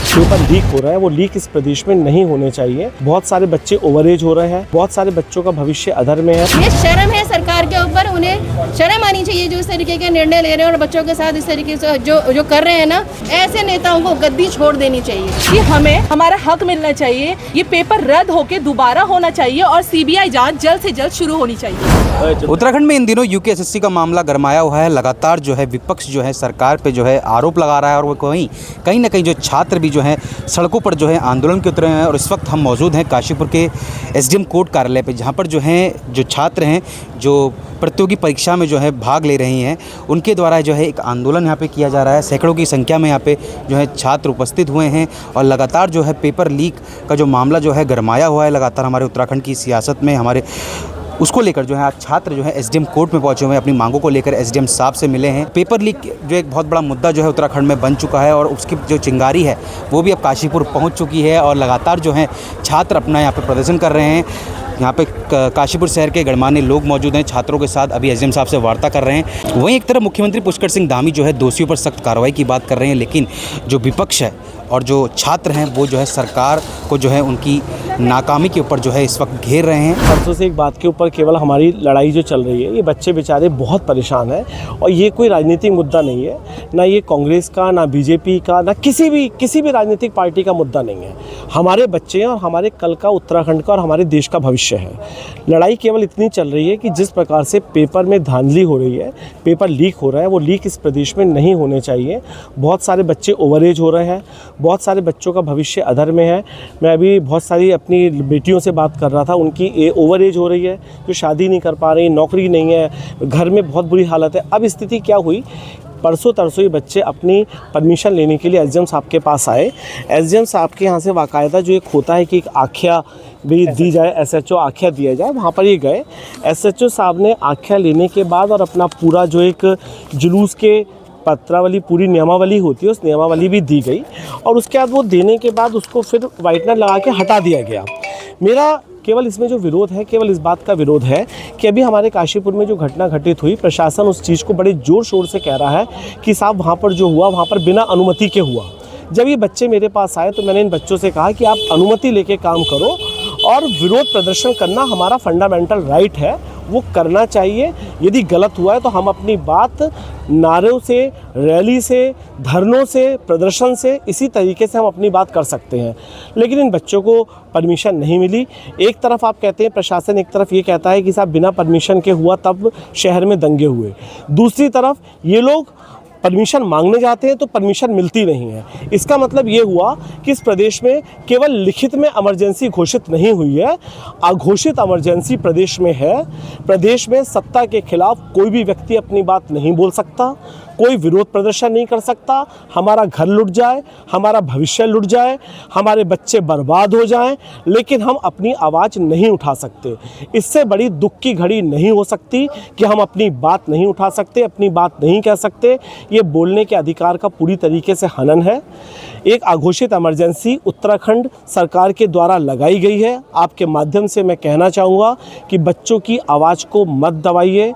Paper leak हो रहा है, वो लीक इस प्रदेश में नहीं होने चाहिए। बहुत सारे बच्चे ओवर एज हो रहे हैं, बहुत सारे बच्चों का भविष्य अधर में है। ये शर्म है सरकार के ऊपर, उन्हें शर्म आनी चाहिए जो इस तरीके के निर्णय ले रहे हैं और बच्चों के साथ इस तरीके से जो कर रहे हैं ना, ऐसे नेताओं को गद्दी छोड़ देनी चाहिए। कि हमें हमारा हक मिलना चाहिए, ये पेपर रद्द होके दोबारा होना चाहिए और सीबीआई जांच जल्द से जल्द शुरू होनी चाहिए। उत्तराखंड में इन दिनों यूकेएसएससी का मामला गरमाया हुआ है। लगातार जो है विपक्ष जो है सरकार पे जो है आरोप लगा रहा है और वो कहीं ना कहीं जो छात्र भी जो है सड़कों पर जो है आंदोलन के उतरे हैं। और इस वक्त हम मौजूद हैं काशीपुर के एसडीएम कोर्ट कार्यालय पे, जहाँ पर जो हैं जो छात्र हैं जो प्रतियोगी परीक्षा में जो है भाग ले रही हैं, उनके द्वारा जो है एक आंदोलन यहाँ पे किया जा रहा है। सैकड़ों की संख्या में यहाँ पे जो है छात्र उपस्थित हुए हैं और लगातार जो है पेपर लीक का जो मामला जो है गरमाया हुआ है लगातार हमारे उत्तराखंड की सियासत में। हमारे उसको लेकर जो है आज छात्र जो है एसडीएम कोर्ट में पहुंचे हुए हैं, अपनी मांगों को लेकर एसडीएम साहब से मिले हैं। पेपर लीक जो एक बहुत बड़ा मुद्दा जो है उत्तराखंड में बन चुका है और उसकी जो चिंगारी है वो भी अब काशीपुर पहुंच चुकी है और लगातार जो है छात्र अपना यहाँ पे प्रदर्शन कर रहे हैं। यहाँ पे काशीपुर शहर के गणमान्य लोग मौजूद हैं, छात्रों के साथ अभी एसडीएम साहब से वार्ता कर रहे हैं। वहीं एक तरफ मुख्यमंत्री पुष्कर सिंह धामी जो है दोषियों पर सख्त कार्रवाई की बात कर रहे हैं, लेकिन जो विपक्ष है और जो छात्र हैं वो जो है सरकार को जो है उनकी नाकामी के ऊपर जो है इस वक्त घेर रहे हैं। परसों से एक बात के ऊपर केवल हमारी लड़ाई जो चल रही है, ये बच्चे बेचारे बहुत परेशान हैं और ये कोई राजनीतिक मुद्दा नहीं है, ना ये कांग्रेस का, ना बीजेपी का, ना किसी भी राजनीतिक पार्टी का मुद्दा नहीं है। हमारे बच्चे हैं और हमारे कल का उत्तराखंड का और हमारे देश का भविष्य है। लड़ाई केवल इतनी चल रही है कि जिस प्रकार से पेपर में धांधली हो रही है, पेपर लीक हो रहा है, वो लीक इस प्रदेश में नहीं होने चाहिए। बहुत सारे बच्चे ओवर एज हो रहे हैं, बहुत सारे बच्चों का भविष्य अधर में है। मैं अभी बहुत सारी अपनी बेटियों से बात कर रहा था, उनकी ओवर एज हो रही है, जो शादी नहीं कर पा रही, नौकरी नहीं है, घर में बहुत बुरी हालत है। अब स्थिति क्या हुई, परसों तरसों ये बच्चे अपनी परमिशन लेने के लिए एसडीएम साहब के पास आए। एसडीएम साहब के यहाँ से बाकायदा जो एक होता है कि एक आख्या भी दी जाए, एसएचओ आख्या दिया जाए, वहाँ पर ये गए। एसएचओ साहब ने आख्या लेने के बाद और अपना पूरा जो एक जुलूस के पत्रावली, पूरी नियमावली होती है, उस नियमावली भी दी गई और उसके बाद वो देने के बाद उसको फिर वाइटनर लगा के हटा दिया गया। मेरा केवल इसमें जो विरोध है, केवल इस बात का विरोध है कि अभी हमारे काशीपुर में जो घटना घटित हुई, प्रशासन उस चीज़ को बड़े ज़ोर शोर से कह रहा है कि साहब वहाँ पर जो हुआ वहाँ पर बिना अनुमति के हुआ। जब ये बच्चे मेरे पास आए तो मैंने इन बच्चों से कहा कि आप अनुमति लेके काम करो और विरोध प्रदर्शन करना हमारा फंडामेंटल राइट है, वो करना चाहिए। यदि गलत हुआ है तो हम अपनी बात नारों से, रैली से, धरनों से, प्रदर्शन से, इसी तरीके से हम अपनी बात कर सकते हैं। लेकिन इन बच्चों को परमिशन नहीं मिली। एक तरफ आप कहते हैं प्रशासन, एक तरफ ये कहता है कि साहब बिना परमिशन के हुआ तब शहर में दंगे हुए। दूसरी तरफ ये लोग परमिशन मांगने जाते हैं तो परमिशन मिलती नहीं है। इसका मतलब ये हुआ कि इस प्रदेश में केवल लिखित में इमरजेंसी घोषित नहीं हुई है, अघोषित इमरजेंसी प्रदेश में है। प्रदेश में सत्ता के खिलाफ कोई भी व्यक्ति अपनी बात नहीं बोल सकता, कोई विरोध प्रदर्शन नहीं कर सकता। हमारा घर लुट जाए, हमारा भविष्य लुट जाए, हमारे बच्चे बर्बाद हो जाएं, लेकिन हम अपनी आवाज़ नहीं उठा सकते। इससे बड़ी दुख की घड़ी नहीं हो सकती कि हम अपनी बात नहीं उठा सकते, अपनी बात नहीं कह सकते। ये बोलने के अधिकार का पूरी तरीके से हनन है। एक अघोषित इमरजेंसी उत्तराखंड सरकार के द्वारा लगाई गई है। आपके माध्यम से मैं कहना चाहूँगा कि बच्चों की आवाज़ को मत दबाइए।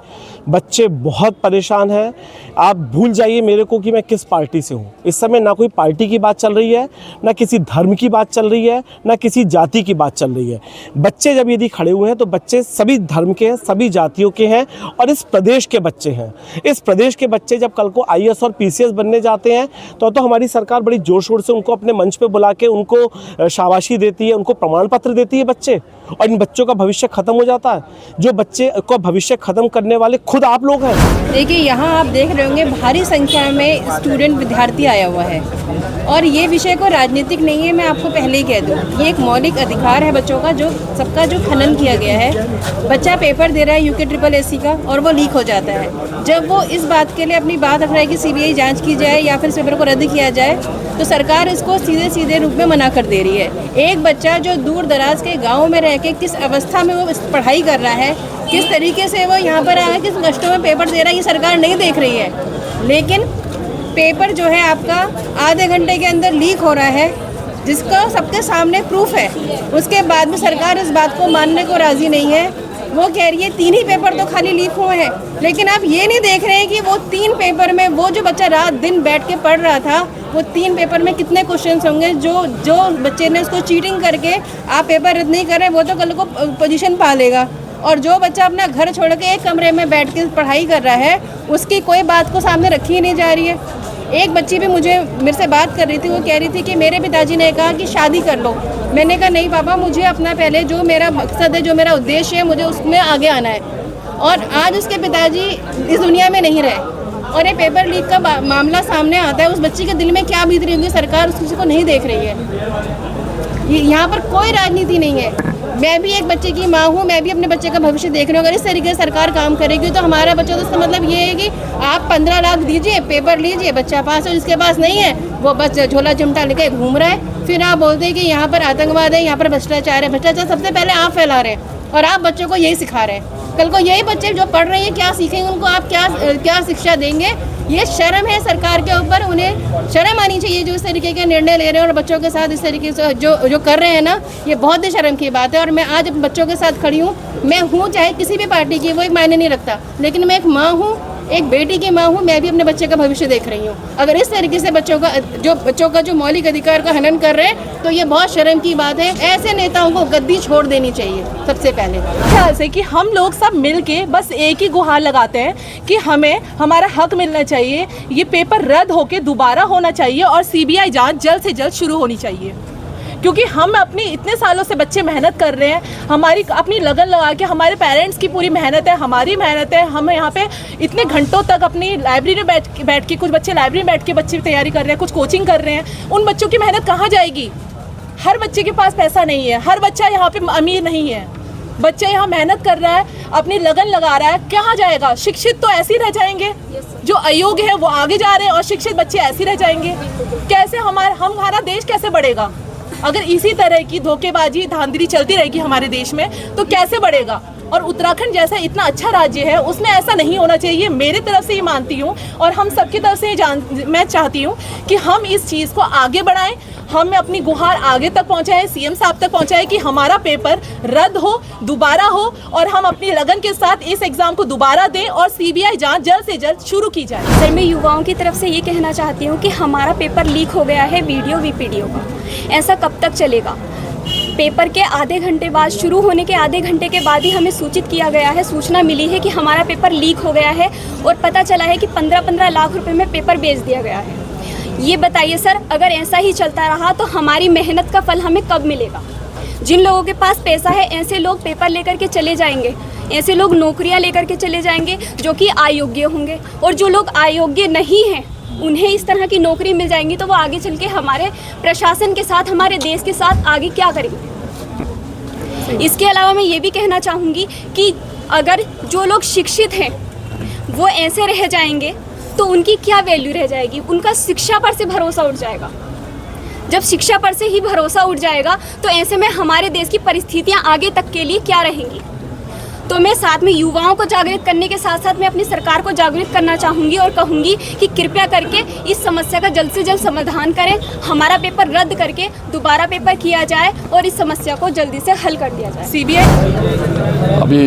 बच्चे बहुत परेशान हैं। आप भूल जाइए मेरे को कि मैं किस पार्टी से हूँ। इस समय ना कोई पार्टी की बात चल रही है, ना किसी धर्म की बात चल रही है, ना किसी जाति की बात चल रही है। बच्चे जब यदि खड़े हुए हैं तो बच्चे सभी धर्म के हैं, सभी जातियों के हैं और इस प्रदेश के बच्चे हैं। इस प्रदेश के बच्चे जब कल को आईएएस और पीसीएस बनने जाते हैं तो हमारी सरकार बड़ी जोर शोर से उनको अपने मंच पे बुला के उनको शाबाशी देती है, उनको प्रमाण पत्र देती है बच्चे, और इन बच्चों का भविष्य खत्म हो जाता है। जो बच्चे को भविष्य खत्म करने वाले खुद आप लोग हैं। देखिए यहाँ आप देख रहे होंगे भारी संख्या में स्टूडेंट विद्यार्थी आया हुआ है और ये विषय को राजनीतिक नहीं है। मैं आपको पहले ही कह दूँ, ये एक मौलिक अधिकार है बच्चों का, जो सबका जो खनन किया गया है। बच्चा पेपर दे रहा है यूके का और वो लीक हो जाता है। जब वो इस बात के लिए अपनी बात रख रहा है कि सीबीआई जांच की जाए या फिर इस पेपर को रद्द किया जाए, तो सरकार इसको सीधे सीधे रूप में मना कर दे रही है। एक बच्चा जो दूर दराज के गाँव में रह के किस अवस्था में वो पढ़ाई कर रहा है, किस तरीके से वो यहाँ पर आया, किस कष्टों में पेपर दे रहा है, ये सरकार नहीं देख रही है। लेकिन पेपर जो है आपका आधे घंटे के अंदर लीक हो रहा है, जिसका सबके सामने प्रूफ है। उसके बाद भी सरकार इस बात को मानने को राज़ी नहीं है। वो कह रही है 3 ही पेपर तो खाली लीक हुए हैं, लेकिन आप ये नहीं देख रहे हैं कि वो 3 पेपर में वो जो बच्चा रात दिन बैठ के पढ़ रहा था, वो 3 पेपर में कितने क्वेश्चंस होंगे। जो बच्चे ने उसको चीटिंग करके आप पेपर रद्द नहीं कर रहे, वो तो कल को पोजीशन पा लेगा। और जो बच्चा अपना घर छोड़ के एक कमरे में बैठ के पढ़ाई कर रहा है, उसकी कोई बात को सामने रखी ही नहीं जा रही है। एक बच्ची भी मेरे से बात कर रही थी, वो कह रही थी कि मेरे पिताजी ने कहा कि शादी कर लो। मैंने कहा नहीं पापा, मुझे अपना पहले जो मेरा मकसद है, जो मेरा उद्देश्य है, मुझे उसमें आगे आना है। और आज उसके पिताजी इस दुनिया में नहीं रहे और ये पेपर लीक का मामला सामने आता है। उस बच्ची के दिल में क्या बीत रही होगी, सरकार उस किसी को नहीं देख रही है। यहाँ पर कोई राजनीति नहीं है। मैं भी एक बच्चे की माँ हूँ, मैं भी अपने बच्चे का भविष्य देख रही हूँ। अगर इस तरीके से सरकार काम करेगी तो हमारा बच्चा, तो इसका मतलब ये है कि आप 15 लाख दीजिए, पेपर लीजिए, बच्चा पास हो। जिसके पास नहीं है वो बस झोला चिमटा लेके घूम रहा है। फिर आप बोलते हैं कि यहाँ पर आतंकवाद है, यहाँ पर भ्रष्टाचार है। भ्रष्टाचार सबसे पहले आप फैला रहे हैं और आप बच्चों को यही सिखा रहे हैं। कल को यही बच्चे जो पढ़ रहे हैं क्या सीखेंगे, उनको आप क्या शिक्षा देंगे। ये शर्म है सरकार के ऊपर, उन्हें शर्म आनी चाहिए जो इस तरीके के निर्णय ले रहे हैं और बच्चों के साथ इस तरीके से जो कर रहे हैं ना, ये बहुत ही शर्म की बात है। और मैं आज अपने बच्चों के साथ खड़ी हूँ। मैं हूँ चाहे किसी भी पार्टी की, वो एक मायने नहीं रखता, लेकिन मैं एक माँ हूँ, एक बेटी की माँ हूँ। मैं भी अपने बच्चे का भविष्य देख रही हूँ। अगर इस तरीके से बच्चों का जो मौलिक अधिकार का हनन कर रहे हैं तो ये बहुत शर्म की बात है। ऐसे नेताओं को गद्दी छोड़ देनी चाहिए सबसे पहले। ख्याल से कि हम लोग सब मिल के बस एक ही गुहार लगाते हैं कि हमें हमारा हक मिलना चाहिए, ये पेपर रद्द होके दोबारा होना चाहिए और सीबीआई जांच जल्द से जल्द शुरू होनी चाहिए। क्योंकि हम अपनी इतने सालों से बच्चे मेहनत कर रहे हैं, हमारी अपनी लगन लगा के, हमारे पेरेंट्स की पूरी मेहनत है, हमारी मेहनत है। हम यहाँ पे इतने घंटों तक अपनी लाइब्रेरी में बैठ के कुछ बच्चे लाइब्रेरी में बैठ के बच्चे तैयारी कर रहे हैं, कुछ कोचिंग कर रहे हैं। उन बच्चों की मेहनत कहाँ जाएगी? हर बच्चे के पास पैसा नहीं है, हर बच्चा यहाँ पे अमीर नहीं है। बच्चा यहाँ मेहनत कर रहा है, अपनी लगन लगा रहा है, कहाँ जाएगा? शिक्षित तो ऐसे ही रह जाएंगे, जो अयोग्य है वो आगे जा रहे हैं और शिक्षित बच्चे ऐसे रह जाएंगे। कैसे हमारा देश कैसे बढ़ेगा? अगर इसी तरह की धोखेबाजी धांधली चलती रहेगी हमारे देश में तो कैसे बढ़ेगा? और उत्तराखंड जैसा इतना अच्छा राज्य है, उसमें ऐसा नहीं होना चाहिए। मेरे तरफ से ये मानती हूँ और हम सबकी तरफ से मैं चाहती हूँ कि हम इस चीज़ को आगे बढ़ाएं, हम अपनी गुहार आगे तक पहुँचाएं, सीएम साहब तक पहुँचाएं कि हमारा पेपर रद्द हो, दोबारा हो और हम अपनी लगन के साथ इस एग्ज़ाम को दोबारा दें और सीबीआई जांच जल्द से जल्द शुरू की जाए। सर, मैं युवाओं की तरफ से ये कहना चाहती हूँ कि हमारा पेपर लीक हो गया है वीडियो वीपीडीओ का। ऐसा कब तक चलेगा? पेपर के आधे घंटे बाद, शुरू होने के आधे घंटे के बाद ही हमें सूचित किया गया है, सूचना मिली है कि हमारा पेपर लीक हो गया है और पता चला है कि 15-15 लाख रुपए में पेपर बेच दिया गया है। ये बताइए सर, अगर ऐसा ही चलता रहा तो हमारी मेहनत का फल हमें कब मिलेगा? जिन लोगों के पास पैसा है, ऐसे लोग पेपर लेकर के चले जाएंगे, ऐसे लोग नौकरियां लेकर के चले जाएंगे जो कि अयोग्य होंगे। और जो लोग अयोग्य नहीं हैं उन्हें इस तरह की नौकरी मिल जाएंगी तो वो आगे चल के हमारे प्रशासन के साथ, हमारे देश के साथ आगे क्या करेंगे? इसके अलावा मैं ये भी कहना चाहूँगी कि अगर जो लोग शिक्षित हैं वो ऐसे रह जाएंगे तो उनकी क्या वैल्यू रह जाएगी? उनका शिक्षा पर से भरोसा उठ जाएगा। जब शिक्षा पर से ही भरोसा उठ जाएगा तो ऐसे में हमारे देश की परिस्थितियाँ आगे तक के लिए क्या रहेंगी? तो मैं साथ में युवाओं को जागृत करने के साथ साथ मैं अपनी सरकार को जागृत करना चाहूँगी और कहूँगी कि कृपया करके इस समस्या का जल्द से जल्द समाधान करें, हमारा पेपर रद्द करके दोबारा पेपर किया जाए और इस समस्या को जल्दी से हल कर दिया जाए। सीबीआई अभी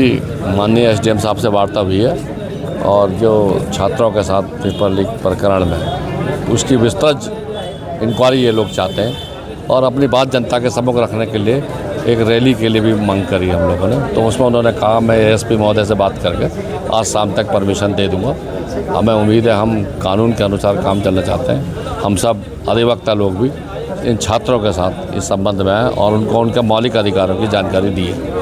माननीय एसडीएम साहब से वार्ता हुई है और जो छात्रों के साथ पेपर लीक प्रकरण में उसकी विस्तृत इंक्वायरी ये लोग चाहते हैं और अपनी बात जनता के सम्मुख रखने के लिए एक रैली के लिए भी मांग करी हम लोगों ने। तो उसमें उन्होंने कहा मैं एएसपी महोदय से बात करके आज शाम तक परमिशन दे दूंगा। हमें उम्मीद है, हम कानून के अनुसार काम चलना चाहते हैं। हम सब अधिवक्ता लोग भी इन छात्रों के साथ इस संबंध में हैं और उनको उनके मौलिक अधिकारों की जानकारी दी है।